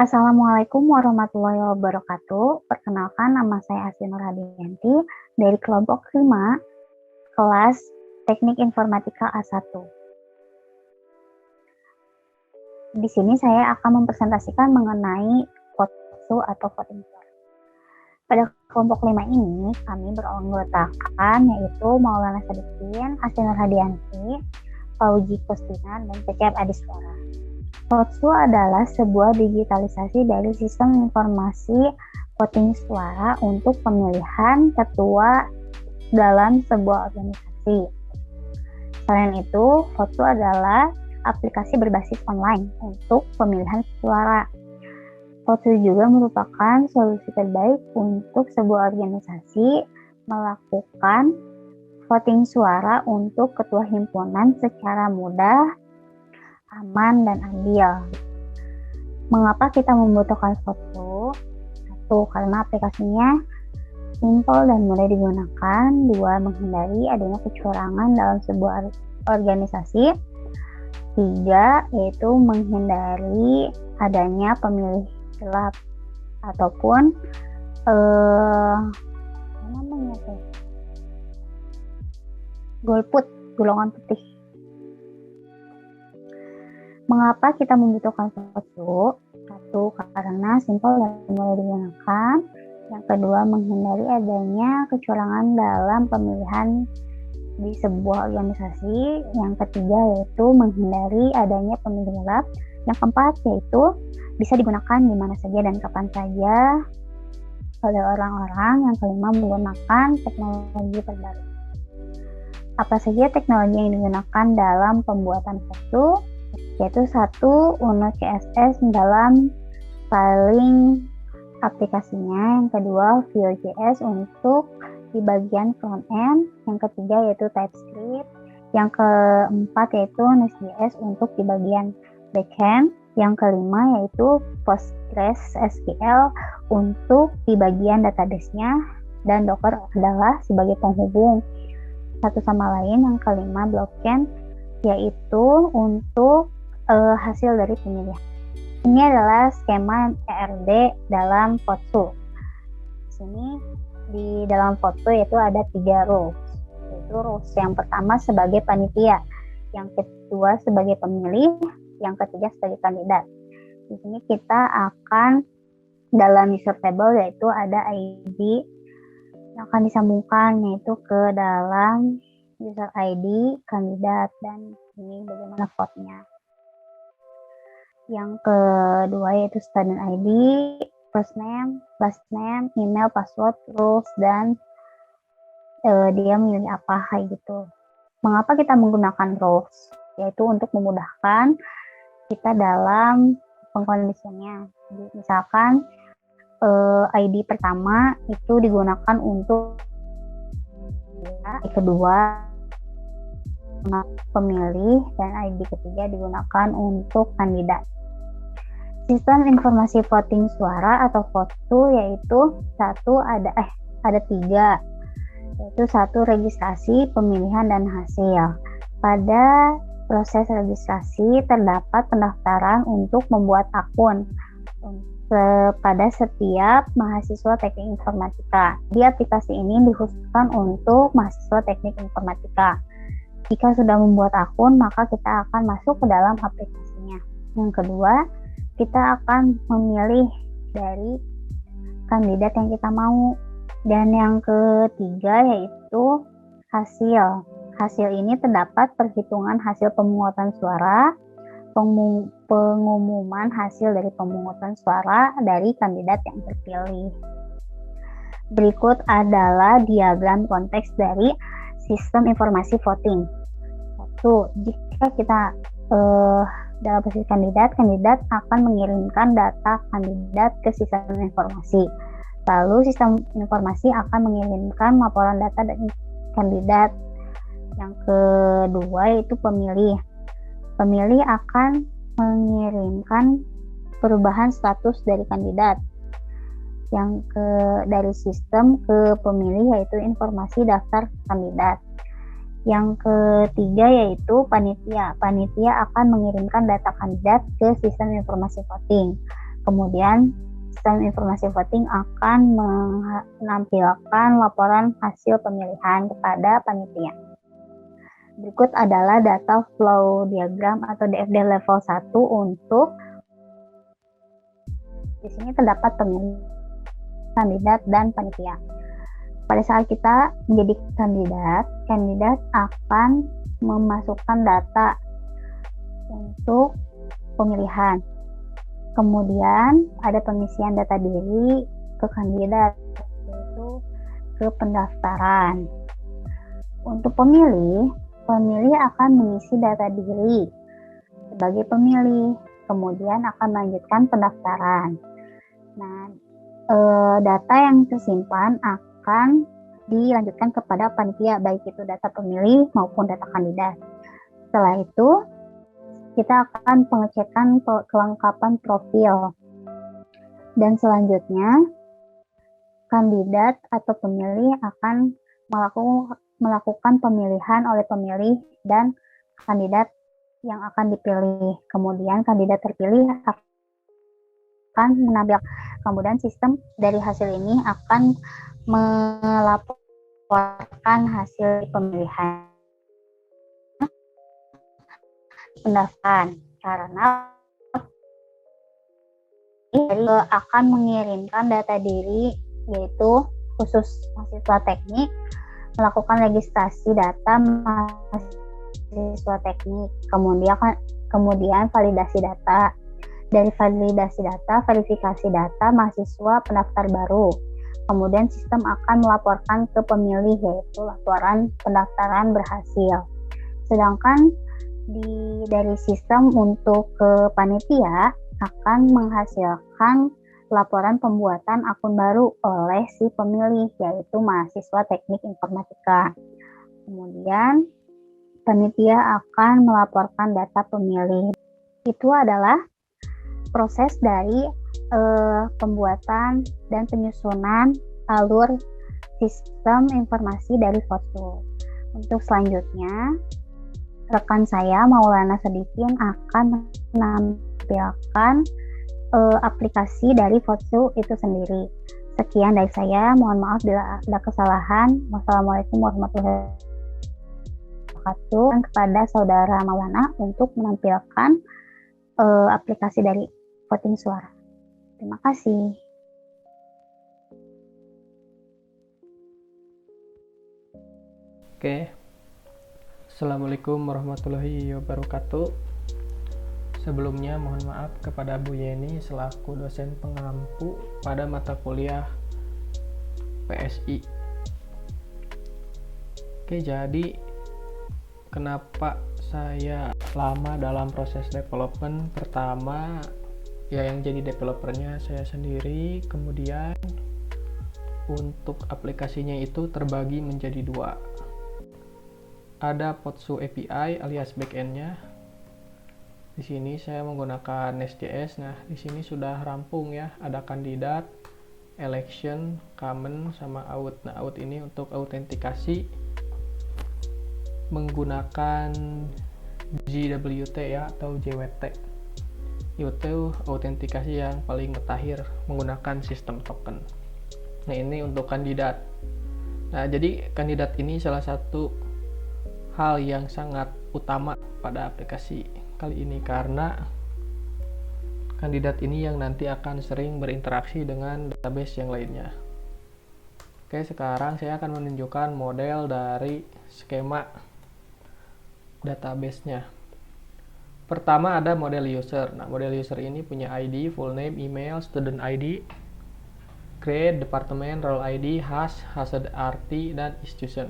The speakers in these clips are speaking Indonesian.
Assalamualaikum warahmatullahi wabarakatuh. Perkenalkan, nama saya Asri Nurhadianti dari kelompok 5, kelas Teknik Informatika A1. Di sini saya akan mempresentasikan mengenai VOTSU atau voting suara. Pada kelompok 5 ini, kami beranggotakan yaitu Maulana Sadikin, Asri Nurhadianti, Fauji Kustina, dan Cecep Adiswara. VOTSU adalah sebuah digitalisasi dari sistem informasi voting suara untuk pemilihan ketua dalam sebuah organisasi. Selain itu, VOTSU adalah aplikasi berbasis online untuk pemilihan suara. VOTSU juga merupakan solusi terbaik untuk sebuah organisasi melakukan voting suara untuk ketua himpunan secara mudah, aman, dan adil. Mengapa kita membutuhkan VOTSU? 1. Karena aplikasinya simpel dan mudah digunakan. 2. Menghindari adanya kecurangan dalam sebuah organisasi. 3. Yaitu menghindari adanya pemilih gelap ataupun golput, golongan putih. Mengapa kita membutuhkan VOTSU? 1. Karena simpel dan mudah digunakan. Yang kedua, menghindari adanya kecurangan dalam pemilihan di sebuah organisasi. Yang ketiga, yaitu menghindari adanya pemilih gelap. Yang keempat, yaitu bisa digunakan di mana saja dan kapan saja oleh orang-orang. Yang kelima, menggunakan teknologi terbaru. Apa saja teknologi yang digunakan dalam pembuatan VOTSU? Yaitu 1. UNO CSS dalam filing aplikasinya. Yang kedua, Vue.js untuk di bagian front end. Yang ketiga, yaitu TypeScript. Yang keempat, yaitu Nest.js untuk di bagian backend. Yang kelima, yaitu PostgreSQL untuk di bagian database-nya, dan Docker adalah sebagai penghubung satu sama lain. Yang kelima, blockchain, yaitu untuk hasil dari pemilihan. Ini adalah skema ERD dalam VOTSU. Di sini di dalam VOTSU itu ada 3 rules. Yaitu rules yang pertama sebagai panitia, yang kedua sebagai pemilih, yang ketiga sebagai kandidat. Di sini kita akan dalam user table yaitu ada ID yang akan disambungkan yaitu ke dalam user ID kandidat, dan ini bagaimana vote-nya. Yang kedua yaitu student ID, first name, last name, email, password, rules, dan dia memilih apa kayak gitu. Mengapa kita menggunakan rules? Yaitu untuk memudahkan kita dalam pengkondisiannya. Misalkan ID pertama itu digunakan untuk kedua pemilih, dan ID ketiga digunakan untuk kandidat. Sistem informasi voting suara atau VOTSU yaitu ada 3, yaitu 1. Registrasi, pemilihan, dan hasil. Pada proses registrasi terdapat pendaftaran untuk membuat akun pada setiap mahasiswa teknik informatika. Di aplikasi ini dikhususkan untuk mahasiswa teknik informatika. Jika sudah membuat akun, maka kita akan masuk ke dalam aplikasinya. Yang kedua, kita akan memilih dari kandidat yang kita mau. Dan yang ketiga yaitu hasil. Hasil ini terdapat perhitungan hasil pemungutan suara, pengumuman hasil dari pemungutan suara dari kandidat yang terpilih. Berikut adalah diagram konteks dari sistem informasi voting. 1. Jika kita dalam posisi kandidat akan mengirimkan data kandidat ke sistem informasi. Lalu sistem informasi akan mengirimkan laporan data dari kandidat. Yang kedua yaitu pemilih. Pemilih akan mengirimkan perubahan status dari kandidat. Dari sistem ke pemilih yaitu informasi daftar kandidat. Yang ketiga yaitu panitia. Panitia akan mengirimkan data kandidat ke sistem informasi voting. Kemudian sistem informasi voting akan menampilkan laporan hasil pemilihan kepada panitia. Berikut adalah data flow diagram atau DFD level 1 untuk di sini terdapat pemilih kandidat dan panitia. Pada saat kita menjadi kandidat akan memasukkan data untuk pemilihan. Kemudian ada pengisian data diri ke kandidat, yaitu ke pendaftaran. Untuk pemilih akan mengisi data diri sebagai pemilih, kemudian akan melanjutkan pendaftaran. Nah, data yang tersimpan akan dilanjutkan kepada panitia, baik itu data pemilih maupun data kandidat. Setelah itu, kita akan pengecekan kelengkapan profil. Dan selanjutnya, kandidat atau pemilih akan melakukan pemilihan oleh pemilih dan kandidat yang akan dipilih. Kemudian kandidat terpilih akan menampilkan. Kemudian sistem dari hasil ini akan melaporkan hasil pemilihan pendaftaran, karena akan mengirimkan data diri, yaitu khusus mahasiswa teknik melakukan registrasi data mahasiswa teknik, kemudian validasi data. Dari validasi data, verifikasi data mahasiswa pendaftar baru. Kemudian sistem akan melaporkan ke pemilih, yaitu laporan pendaftaran berhasil. Sedangkan dari sistem untuk ke panitia akan menghasilkan laporan pembuatan akun baru oleh si pemilih, yaitu mahasiswa teknik informatika. Kemudian panitia akan melaporkan data pemilih. Itu adalah proses dari pembuatan dan penyusunan alur sistem informasi dari Voxel. Untuk selanjutnya, rekan saya Maulana Sadikin akan menampilkan aplikasi dari Voxel itu sendiri. Sekian dari saya, mohon maaf bila ada kesalahan. Wassalamualaikum warahmatullahi wabarakatuh. Dan kepada saudara Maulana untuk menampilkan aplikasi dari voting suara. Terima kasih. Oke. Assalamualaikum warahmatullahi wabarakatuh. Sebelumnya mohon maaf kepada Bu Yeni selaku dosen pengampu pada mata kuliah PSI. Oke, jadi kenapa saya lama dalam proses development? Pertama, ya yang jadi developernya saya sendiri, kemudian untuk aplikasinya itu terbagi menjadi dua. Ada Potsu API alias backend-nya. Di sini saya menggunakan Nest.js. Nah, di sini sudah rampung ya, ada kandidat, election, common, sama out. Nah, out ini untuk autentikasi menggunakan JWT ya atau JWT. Itu autentikasi yang paling mutakhir menggunakan sistem token. Nah, ini untuk kandidat. Nah, jadi kandidat ini salah satu hal yang sangat utama pada aplikasi kali ini, karena kandidat ini yang nanti akan sering berinteraksi dengan database yang lainnya. Oke, sekarang saya akan menunjukkan model dari skema database-nya. Pertama ada model user. Nah, model user ini punya ID, full name, email, student ID, grade, department, role ID, hash, hashed RT, dan institution.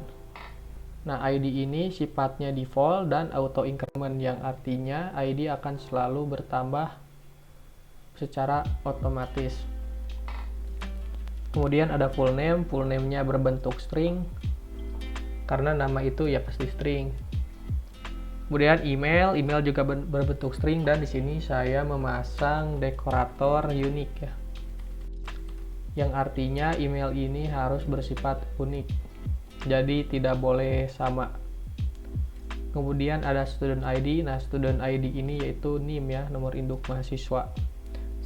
Nah, ID ini sifatnya default dan auto increment, yang artinya ID akan selalu bertambah secara otomatis. Kemudian ada full name. Full name-nya berbentuk string karena nama itu ya pasti string. Kemudian email juga berbentuk string, dan di sini saya memasang dekorator unik ya, yang artinya email ini harus bersifat unik, jadi tidak boleh sama. Kemudian ada student ID. Nah, student ID ini yaitu NIM ya, nomor induk mahasiswa.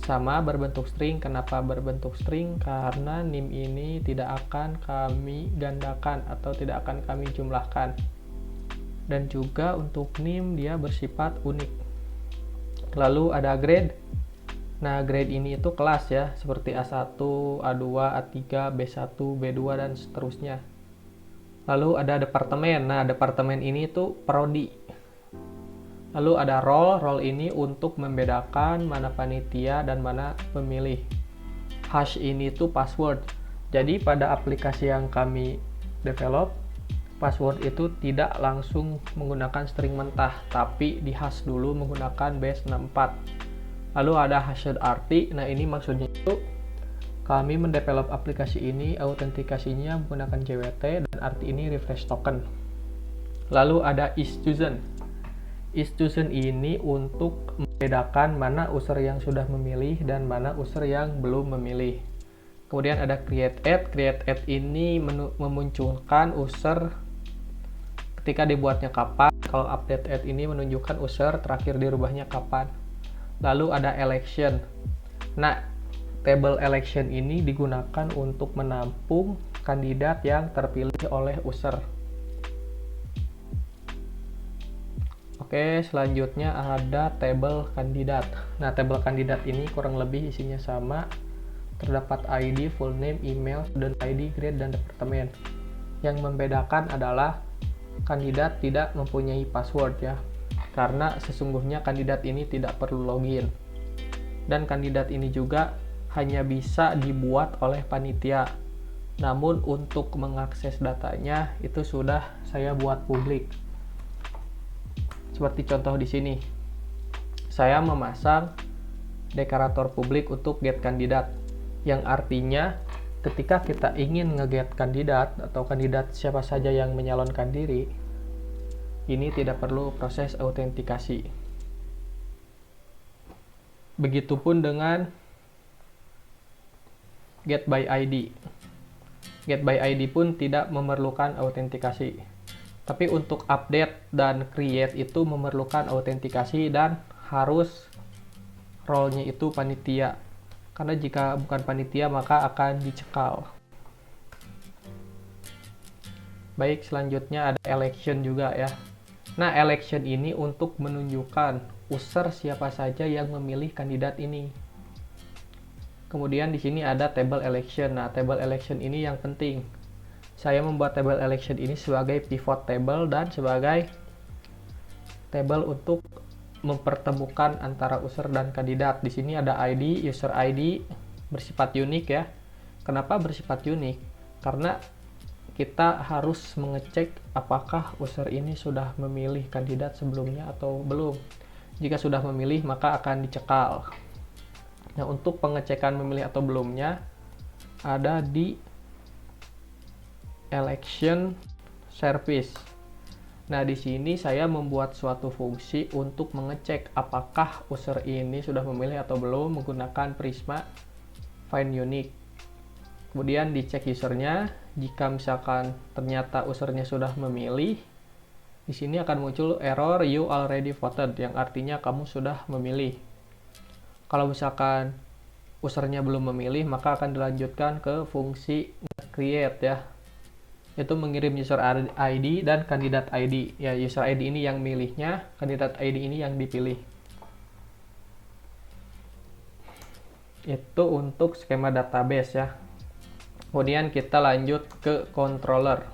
sama berbentuk string. Kenapa berbentuk string? Karena nim ini tidak akan kami gandakan atau tidak akan kami jumlahkan. Dan juga untuk nim dia bersifat unik. Lalu ada grade. Nah, grade ini itu kelas ya, seperti A1, A2, A3, B1, B2, dan seterusnya. Lalu ada departemen. Nah, departemen ini itu prodi. Lalu ada role. Role ini untuk membedakan mana panitia dan mana pemilih. Hash ini tuh password. Jadi pada aplikasi yang kami develop, password itu tidak langsung menggunakan string mentah, tapi dihash dulu menggunakan base 64. Lalu ada hashed RT. Nah, ini maksudnya itu kami mendevelop aplikasi ini, autentikasinya menggunakan JWT, dan RT ini refresh token. Lalu ada isChosen. isChosen ini untuk membedakan mana user yang sudah memilih dan mana user yang belum memilih. Kemudian ada createAdd. createAdd ini memunculkan user ketika dibuatnya kapan. Kalau updateAdd ini menunjukkan user terakhir dirubahnya kapan. Lalu ada election. Nah, table election ini digunakan untuk menampung kandidat yang terpilih oleh user. Oke, selanjutnya ada table kandidat. Nah, table kandidat ini kurang lebih isinya sama. Terdapat ID, full name, email, student ID, grade, dan departemen. Yang membedakan adalah kandidat tidak mempunyai password ya. Karena sesungguhnya kandidat ini tidak perlu login. Dan kandidat ini juga hanya bisa dibuat oleh panitia. Namun untuk mengakses datanya itu sudah saya buat publik. Seperti contoh di sini. Saya memasang deklarator publik untuk get kandidat. Yang artinya ketika kita ingin nge-get kandidat atau kandidat siapa saja yang menyalonkan diri, ini tidak perlu proses autentikasi. Begitupun dengan get by ID. Get by ID pun tidak memerlukan autentikasi. Tapi untuk update dan create itu memerlukan autentikasi dan harus role-nya itu panitia. Karena jika bukan panitia maka akan dicekal. Baik, selanjutnya ada election juga ya. Nah, election ini untuk menunjukkan user siapa saja yang memilih kandidat ini. Kemudian di sini ada table election. Nah, table election ini yang penting. Saya membuat table election ini sebagai pivot table dan sebagai table untuk mempertemukan antara user dan kandidat. Di sini ada ID, user ID bersifat unik ya. Kenapa bersifat unik? Karena kita harus mengecek apakah user ini sudah memilih kandidat sebelumnya atau belum. Jika sudah memilih, maka akan dicekal. Nah, untuk pengecekan memilih atau belumnya, ada di election service. Nah, di sini saya membuat suatu fungsi untuk mengecek apakah user ini sudah memilih atau belum menggunakan Prisma find unique. Kemudian dicek usernya. Jika misalkan ternyata usernya sudah memilih, di sini akan muncul error you already voted, yang artinya kamu sudah memilih. Kalau misalkan usernya belum memilih, maka akan dilanjutkan ke fungsi create ya. Itu mengirim user ID dan kandidat ID. Ya, user ID ini yang milihnya, kandidat ID ini yang dipilih. Itu untuk skema database ya. Kemudian kita lanjut ke controller.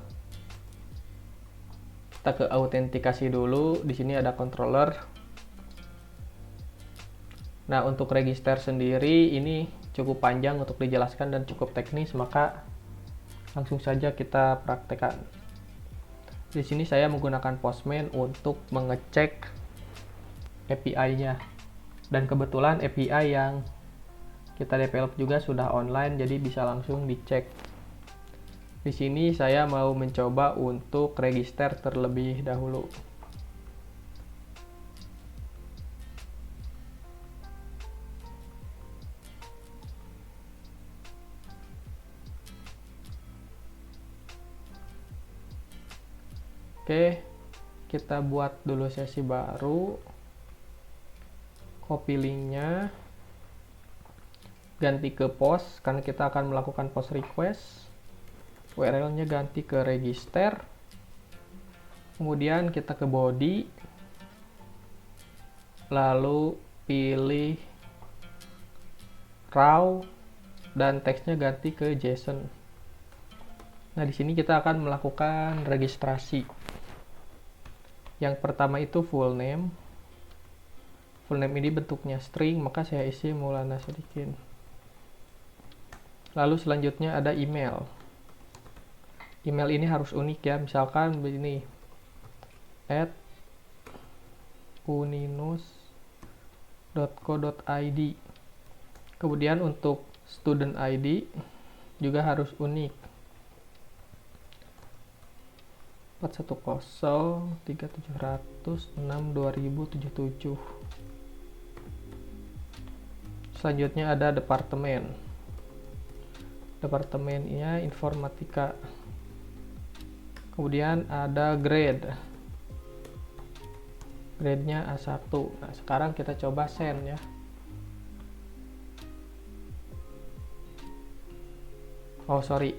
Kita ke autentikasi dulu. Di sini ada controller. Nah, untuk register sendiri ini cukup panjang untuk dijelaskan dan cukup teknis, maka langsung saja kita praktekkan. Di sini saya menggunakan Postman untuk mengecek API-nya. Dan kebetulan API yang kita develop juga sudah online, jadi bisa langsung dicek. Di sini saya mau mencoba untuk register terlebih dahulu. Oke, kita buat dulu sesi baru. Copy linknya. ganti ke post karena kita akan melakukan post request. URL-nya ganti ke register. Kemudian kita ke body, lalu pilih raw dan teksnya ganti ke JSON. Nah, di sini kita akan melakukan registrasi. Yang pertama itu full name. Full name ini bentuknya string, maka saya isi Maulana Sodikin. Lalu selanjutnya ada email. Email ini harus unik ya, misalkan begini, @uninus.co.id. Kemudian untuk student ID juga harus unik. 410.3706.2077. Selanjutnya ada departemen. Departemennya informatika. Kemudian ada grade. Grade-nya A1. Nah, sekarang kita coba send ya. Oh, sorry.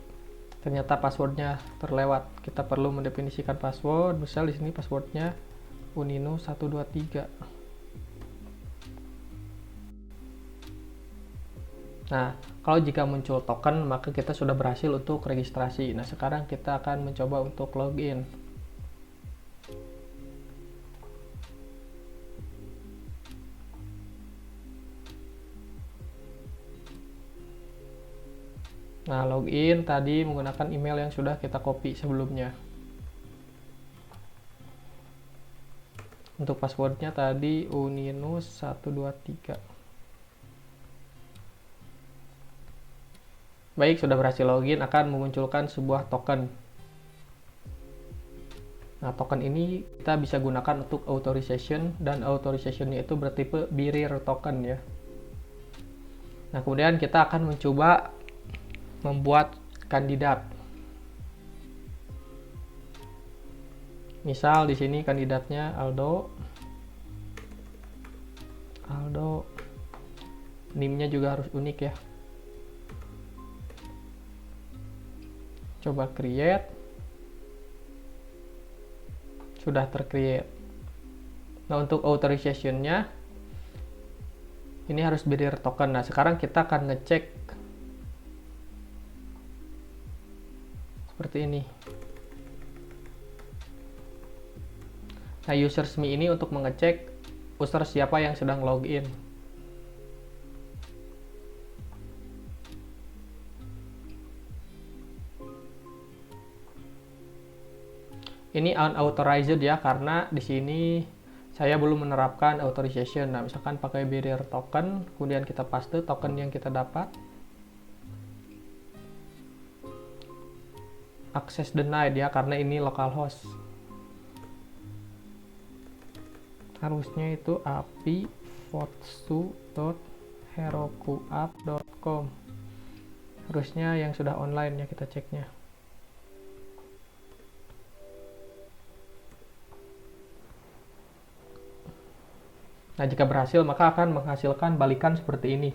Ternyata passwordnya terlewat. Kita perlu mendefinisikan password. Misal di sini passwordnya uninus123. Nah, kalau jika muncul token, maka kita sudah berhasil untuk registrasi. Nah, sekarang kita akan mencoba untuk login. Nah, login tadi menggunakan email yang sudah kita copy sebelumnya. Untuk passwordnya tadi uninus123. Baik, sudah berhasil login, akan memunculkan sebuah token. Nah, token ini kita bisa gunakan untuk authorization, dan authorization-nya itu bertipe bearer token ya. Nah, kemudian kita akan mencoba membuat kandidat. Misal di sini kandidatnya Aldo. NIM-nya juga harus unik ya. Coba create. Sudah tercreate. Nah, untuk authorization-nya ini harus bearer token. Nah, sekarang kita akan ngecek seperti ini. Nah, users me ini untuk mengecek user siapa yang sedang login. Ini unauthorized ya, karena di sini saya belum menerapkan authorization. Nah, misalkan pakai bearer token, kemudian kita paste token yang kita dapat. Access denied ya, karena ini localhost. Harusnya itu api.fotsu.herokuapp.com. Harusnya yang sudah online ya, kita ceknya. Nah, jika berhasil maka akan menghasilkan balikan seperti ini,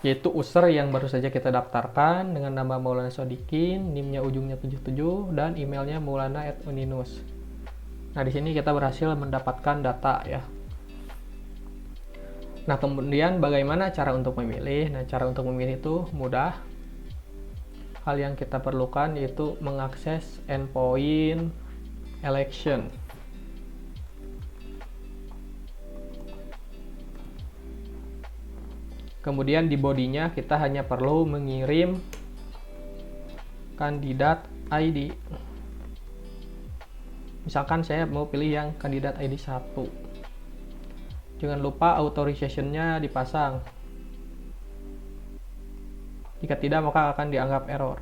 yaitu user yang baru saja kita daftarkan dengan nama Maulana Sodikin, NIM-nya ujungnya 77, dan emailnya maulana@uninus. Nah, di sini kita berhasil mendapatkan data ya. Nah, kemudian bagaimana cara untuk memilih? Nah, cara untuk memilih itu mudah. Hal yang kita perlukan yaitu mengakses endpoint election. Kemudian di bodinya kita hanya perlu mengirim kandidat ID. Misalkan saya mau pilih yang kandidat ID 1. Jangan lupa authorization-nya dipasang. Jika tidak maka akan dianggap error.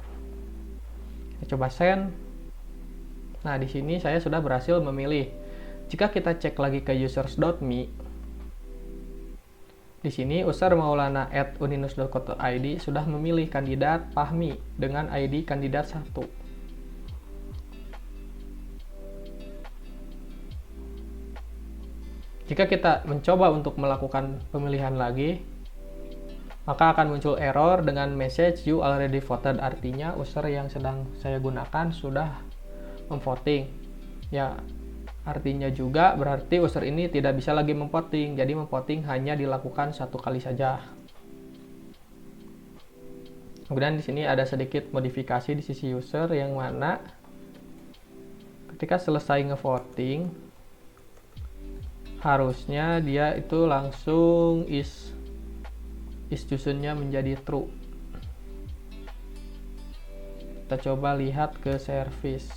Kita coba send. Nah, di sini saya sudah berhasil memilih. Jika kita cek lagi ke users.me, di sini user maulana@uninus.co.id sudah memilih kandidat Fahmi dengan ID kandidat 1. Jika kita mencoba untuk melakukan pemilihan lagi, maka akan muncul error dengan message you already voted, artinya user yang sedang saya gunakan sudah memvoting. Ya, artinya juga berarti user ini tidak bisa lagi memvoting, jadi memvoting hanya dilakukan 1 kali saja. Kemudian di sini ada sedikit modifikasi di sisi user, yang mana ketika selesai ngevoting harusnya dia itu langsung is chosen-nya menjadi true. Kita coba lihat ke service.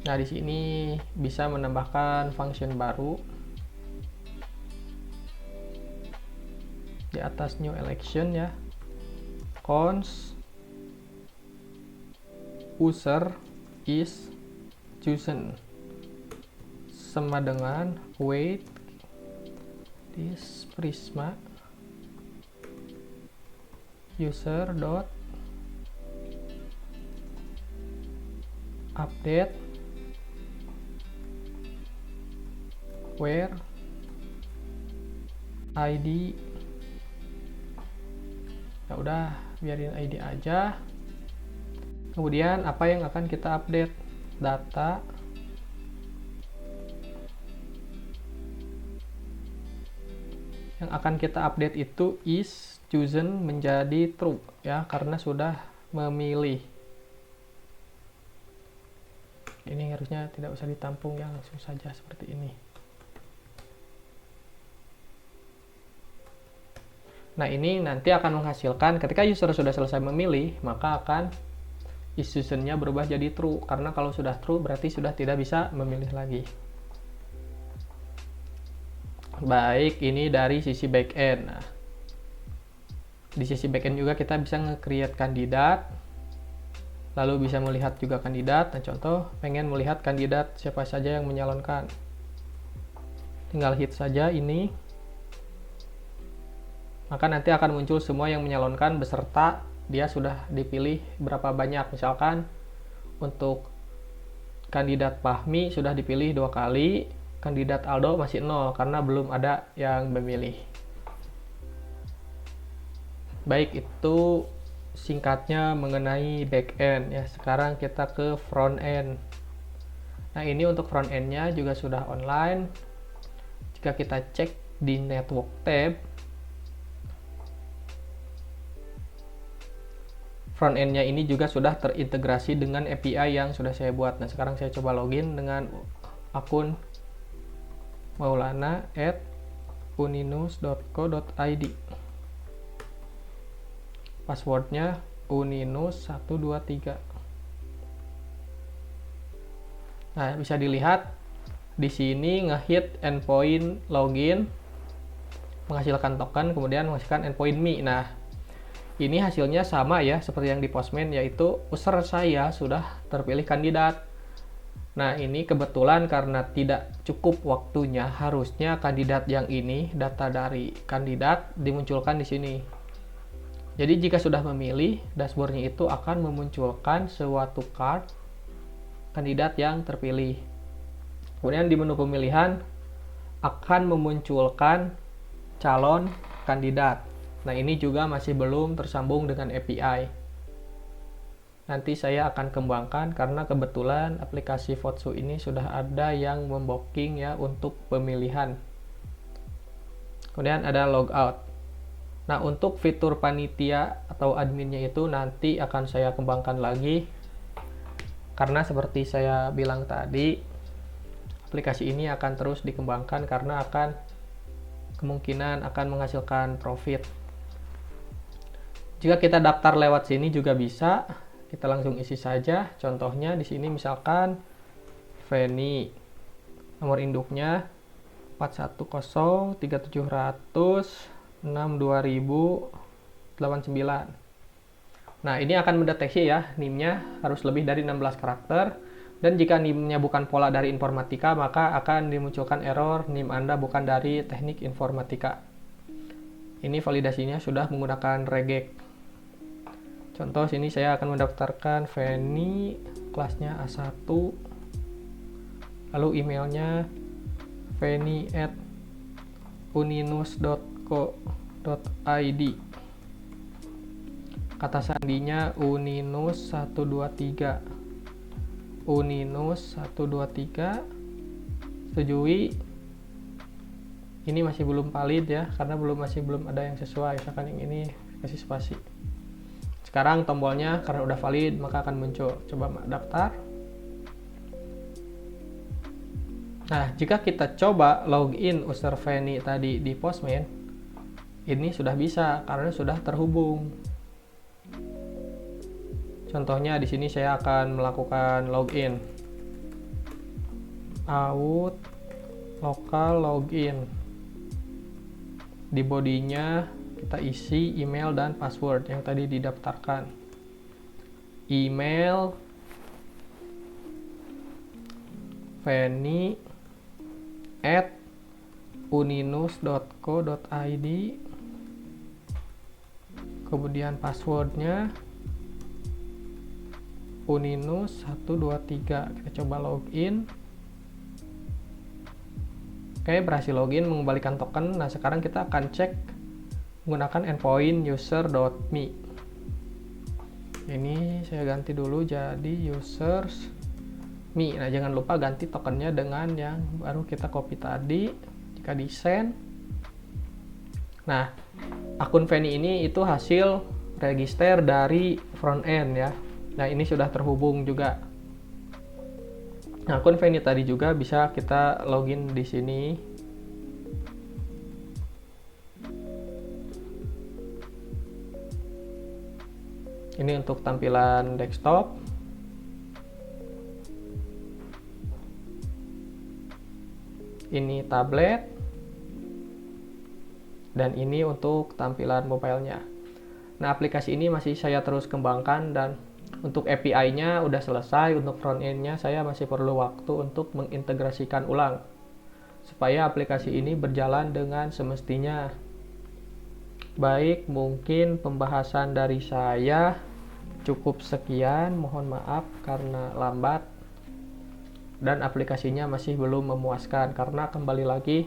Nah, di sini bisa menambahkan function baru. Di atas new election ya. Cons user is chosen sama dengan wait this Prisma user dot update where ID. Ya udah, biarin ID aja. Kemudian apa yang akan kita update? Data yang akan kita update itu is chosen menjadi true ya, karena sudah memilih. Ini harusnya tidak usah ditampung ya, langsung saja seperti ini. Nah, ini nanti akan menghasilkan ketika user sudah selesai memilih, maka akan is chosen-nya berubah jadi true, karena kalau sudah true berarti sudah tidak bisa memilih lagi. Baik, ini dari sisi backend. Nah, di sisi backend juga kita bisa nge-create kandidat, lalu bisa melihat juga kandidat. Nah, contoh pengen melihat kandidat siapa saja yang menyalonkan, tinggal hit saja ini, maka nanti akan muncul semua yang menyalonkan beserta dia sudah dipilih berapa banyak. Misalkan untuk kandidat Fahmi sudah dipilih 2 kali, kandidat Aldo masih 0 karena belum ada yang memilih. Baik, itu singkatnya mengenai backend ya. Sekarang kita ke front end. Nah, ini untuk front end-nya juga sudah online. Jika kita cek di network tab, front end-nya ini juga sudah terintegrasi dengan API yang sudah saya buat. Nah, sekarang saya coba login dengan akun maulana@uninus.co.id. Passwordnya uninus123. Nah, bisa dilihat di sini ngehit endpoint login, menghasilkan token, kemudian menghasilkan endpoint me. Nah, ini hasilnya sama ya seperti yang di Postman, yaitu user saya sudah terpilih kandidat. Nah, ini kebetulan karena tidak cukup waktunya, harusnya kandidat yang ini, data dari kandidat dimunculkan di sini. Jadi jika sudah memilih, dashboardnya itu akan memunculkan suatu card kandidat yang terpilih. Kemudian di menu pemilihan akan memunculkan calon kandidat. Nah, ini juga masih belum tersambung dengan API. Nanti saya akan kembangkan karena kebetulan aplikasi Voxu ini sudah ada yang membooking ya untuk pemilihan. Kemudian ada logout. Nah, untuk fitur panitia atau adminnya itu nanti akan saya kembangkan lagi. Karena seperti saya bilang tadi, aplikasi ini akan terus dikembangkan karena akan kemungkinan akan menghasilkan profit. Jika kita daftar lewat sini juga bisa, kita langsung isi saja. Contohnya di sini misalkan Feni, nomor induknya 410370062.089. Nah, ini akan mendeteksi ya NIM-nya harus lebih dari 16 karakter, dan jika NIM-nya bukan pola dari informatika maka akan dimunculkan error NIM Anda bukan dari teknik informatika. Ini validasinya sudah menggunakan regek. Contoh sini saya akan mendaftarkan Feni, kelasnya A1, lalu emailnya feni@uninus.co.id. Kata sandinya uninus123. Uninus123. Setujui. Ini masih belum valid ya, karena masih belum ada yang sesuai. Misalkan yang ini kasih spasi. Sekarang tombolnya karena udah valid maka akan muncul. Coba daftar. Nah, jika kita coba login user Feni tadi di Postman, ini sudah bisa karena sudah terhubung. Contohnya di sini saya akan melakukan login. Out local login. Di bodinya kita isi email dan password yang tadi didaftarkan. Email feni@uninus.co.id, kemudian passwordnya uninus123. Kita coba login. Oke, berhasil login, mengembalikan token. Nah, sekarang kita akan cek menggunakan endpoint user.me. Ini saya ganti dulu jadi users.me. Nah, jangan lupa ganti tokennya dengan yang baru kita copy tadi. Jika di send. Nah, akun Feni ini itu hasil register dari front end ya. Nah, ini sudah terhubung juga. Nah, akun Feni tadi juga bisa kita login di sini. Ini untuk tampilan desktop. Ini tablet. Dan ini untuk tampilan mobilenya. Nah, aplikasi ini masih saya terus kembangkan dan untuk API-nya udah selesai. Untuk front-end-nya saya masih perlu waktu untuk mengintegrasikan ulang supaya aplikasi ini berjalan dengan semestinya. Baik, mungkin pembahasan dari saya cukup sekian. Mohon maaf karena lambat dan aplikasinya masih belum memuaskan karena kembali lagi,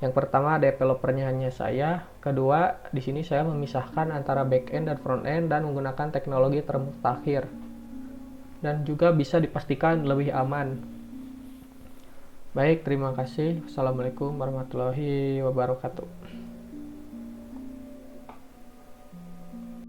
yang pertama developernya hanya saya, kedua di sini saya memisahkan antara backend dan frontend dan menggunakan teknologi termutakhir dan juga bisa dipastikan lebih aman. Baik, terima kasih. Assalamualaikum warahmatullahi wabarakatuh.